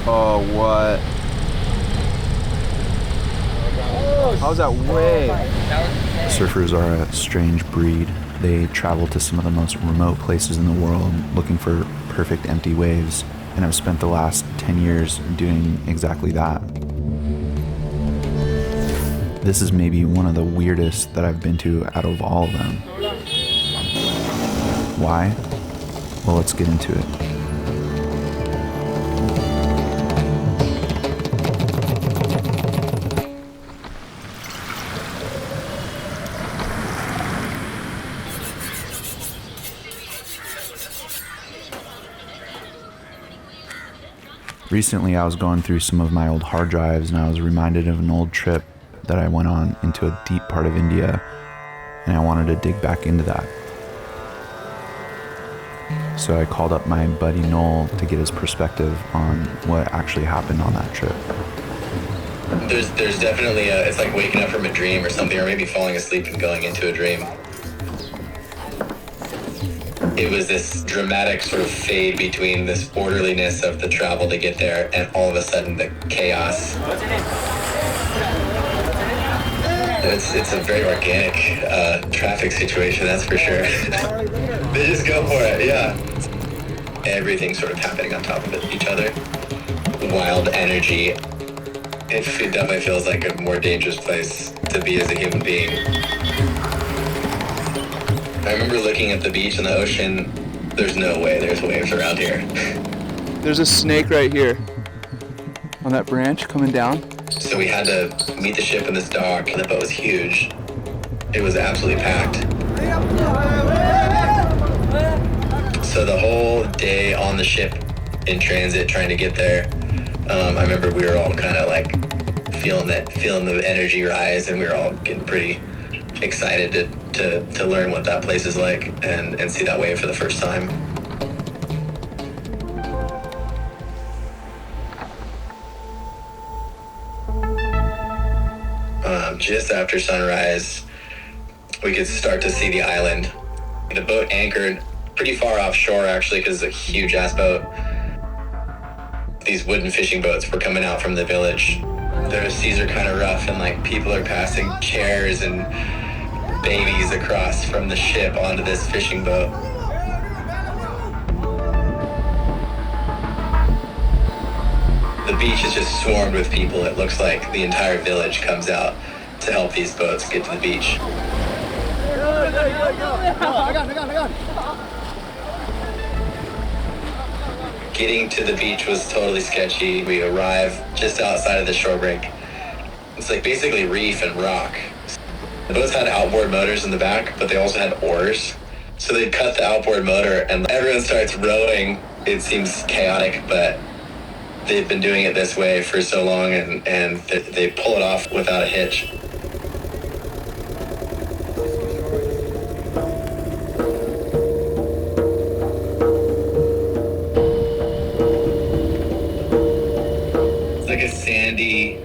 Oh, what? How's that wave? Surfers are a strange breed. They travel to some of the most remote places in the world looking for perfect empty waves, and I've spent the last 10 years doing exactly that. This is maybe one of the weirdest that I've been to out of all of them. Why? Well, let's get into it. Recently, I was going through some of my old hard drives and I was reminded of an old trip that I went on into a deep part of India, and I wanted to dig back into that. So I called up my buddy Nole to get his perspective on what actually happened on that trip. There's definitely it's like waking up from a dream or something, or maybe falling asleep and going into a dream. It was this dramatic sort of fade between this orderliness of the travel to get there and all of a sudden the chaos. It's a very organic traffic situation, that's for sure. They just go for it, yeah. Everything sort of happening on top of each other. Wild energy. It definitely feels like a more dangerous place to be as a human being. I remember looking at the beach and the ocean. There's no way there's waves around here. There's a snake right here on that branch coming down. So we had to meet the ship in this dock, and the boat was huge. It was absolutely packed. So the whole day on the ship in transit trying to get there, I remember we were all kind of like feeling the energy rise, and we were all getting pretty excited to learn what that place is like and see that wave for the first time. Just after sunrise, we could start to see the island. The boat anchored pretty far offshore, actually, because it's a huge ass boat. These wooden fishing boats were coming out from the village. The seas are kind of rough, and like people are passing chairs and babies across from the ship onto this fishing boat. The beach is just swarmed with people. It looks like the entire village comes out to help these boats get to the beach. Getting to the beach was totally sketchy. We arrive just outside of the shore break. It's like basically reef and rock. The boats had outboard motors in the back, but they also had oars. So they cut the outboard motor and everyone starts rowing. It seems chaotic, but they've been doing it this way for so long, and they pull it off without a hitch. It's like a sandy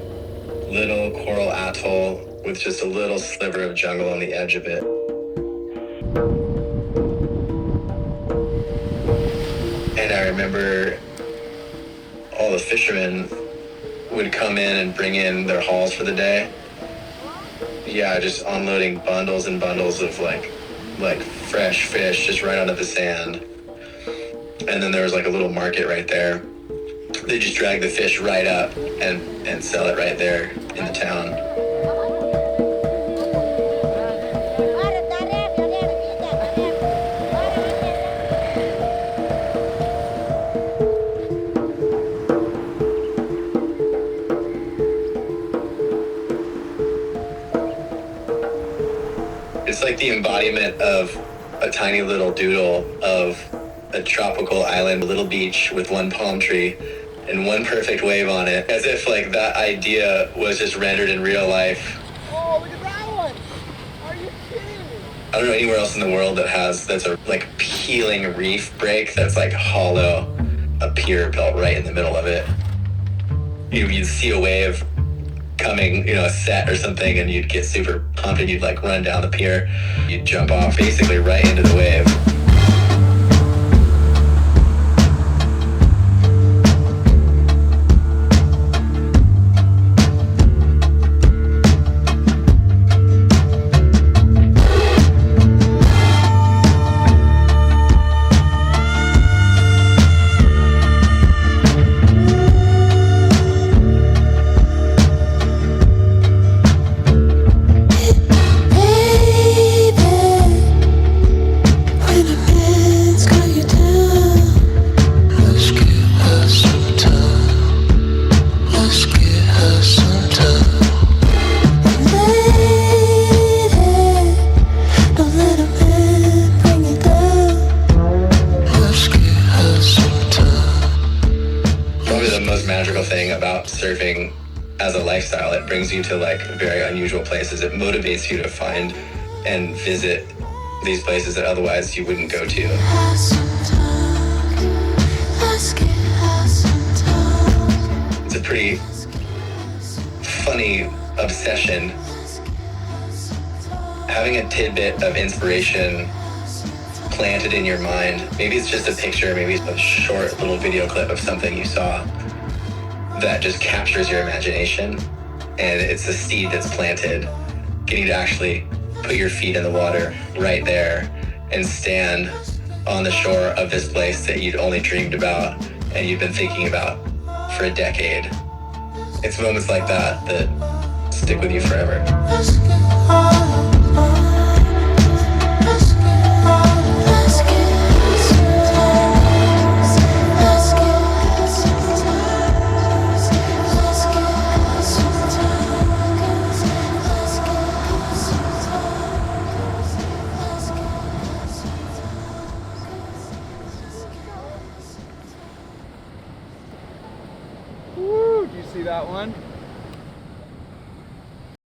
little coral atoll with just a little sliver of jungle on the edge of it. And I remember all the fishermen would come in and bring in their hauls for the day. Yeah, just unloading bundles and bundles of like fresh fish just right onto the sand. And then there was like a little market right there. They just drag the fish right up and sell it right there in the town. It's like the embodiment of a tiny little doodle of a tropical island, a little beach with one palm tree and one perfect wave on it, as if like that idea was just rendered in real life. Oh, look at that one! Are you kidding me? I don't know anywhere else in the world that's a like peeling reef break that's like hollow, a pier built right in the middle of it. You'd see a wave coming, a set or something, and you'd get super pumped and you'd like run down the pier. You'd jump off basically right into the wave. probably the most magical thing about surfing as a lifestyle. It brings you to like very unusual places. It motivates you to find and visit these places that otherwise you wouldn't go to. It's a pretty funny obsession. Having a tidbit of inspiration planted in your mind. Maybe it's just a picture, maybe it's a short little video clip of something you saw that just captures your imagination, and it's a seed that's planted, getting to actually put your feet in the water right there and stand on the shore of this place that you'd only dreamed about and you've been thinking about for a decade. It's moments like that that stick with you forever. Woo, do you see that one?